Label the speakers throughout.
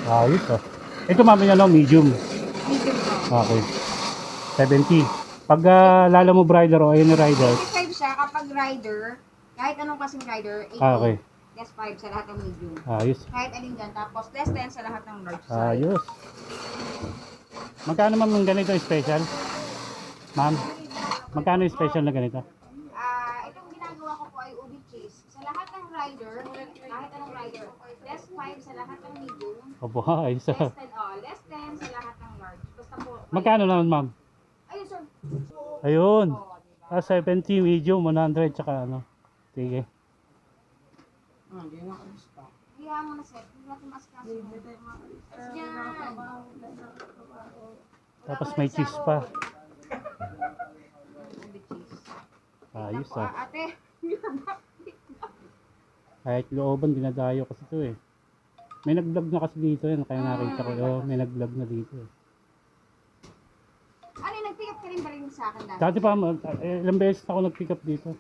Speaker 1: Ayos ah. Ito mami ano, medium.
Speaker 2: Medium po.
Speaker 1: Okay. 70. Pag Lala mo rider o any rider.
Speaker 2: 85 siya kapag rider, kahit anong klaseng rider, 80.
Speaker 1: Okay.
Speaker 2: Less 5 sa lahat ng medium.
Speaker 1: Ayos.
Speaker 2: Kahit alin dyan, tapos less 10 sa lahat ng large size.
Speaker 1: Ayos. Magkano ma'am yung ganito special? Ma'am, magkano yung special na ganito?
Speaker 2: Itong ginagawa ko po ay ubi cheese. Sa lahat ng rider, kahit anong rider, less 5 sa lahat ng medium,
Speaker 1: Opo, ayos
Speaker 2: less
Speaker 1: ah.
Speaker 2: 10, less 10 sa lahat ng large. Basta po,
Speaker 1: Magkano naman ma'am?
Speaker 2: ayun sir.
Speaker 1: Ayun.
Speaker 2: Diba?
Speaker 1: 70, medium, 100, tsaka ano. Sige.
Speaker 2: Kaya mo na sir, hindi natin maskaso. Yan.
Speaker 1: Tapos may cheese pa.
Speaker 2: Ubi cheese.
Speaker 1: Ayos
Speaker 2: Ako,
Speaker 1: ah.
Speaker 2: ate.
Speaker 1: Kahit looban, dinadayo kasi ito eh. May nag-vlog na kasi dito yan. Kaya nakita ko, oh, may nag-vlog na dito eh.
Speaker 2: Ano, nag-pick up ka rin ba rin sa akin dati?
Speaker 1: Dati pa, ilang beses ako nag-pick up dito.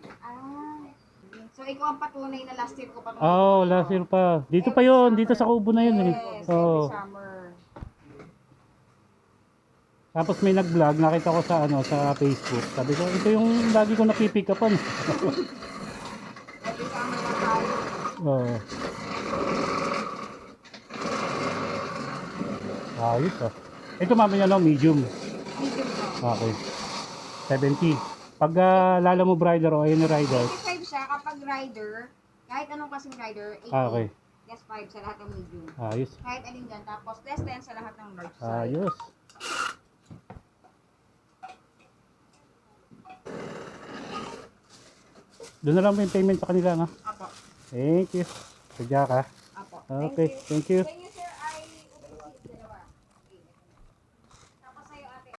Speaker 2: So, ikaw ang patunay na last year ko pa.
Speaker 1: Oh, last year pa. Dito pa yun, dito sa Kubo na yun eh.
Speaker 2: Yes,
Speaker 1: Oh.
Speaker 2: every summer.
Speaker 1: Tapos may nag-vlog, nakita ko sa ano sa Facebook. Sabi ko, ito yung lagi ko napipick upan.
Speaker 2: Every summer na tayo.
Speaker 1: Oo. Ayos ah. Ito mami ano, medium.
Speaker 2: Medium po.
Speaker 1: Okay. 70. Pag Lala mo rider o any rider.
Speaker 2: 85 siya kapag rider, kahit anong klaseng rider, 80.
Speaker 1: Okay.
Speaker 2: Less 5 sa lahat ng medium.
Speaker 1: Ayos.
Speaker 2: Kahit alin dyan, tapos less 10 sa lahat ng large size.
Speaker 1: Ayos. Doon na lang mo yung payment sa kanila nga.
Speaker 2: Apo.
Speaker 1: Thank you. Sadya ka.
Speaker 2: Apo.
Speaker 1: Okay, thank you.
Speaker 2: Thank you, sir.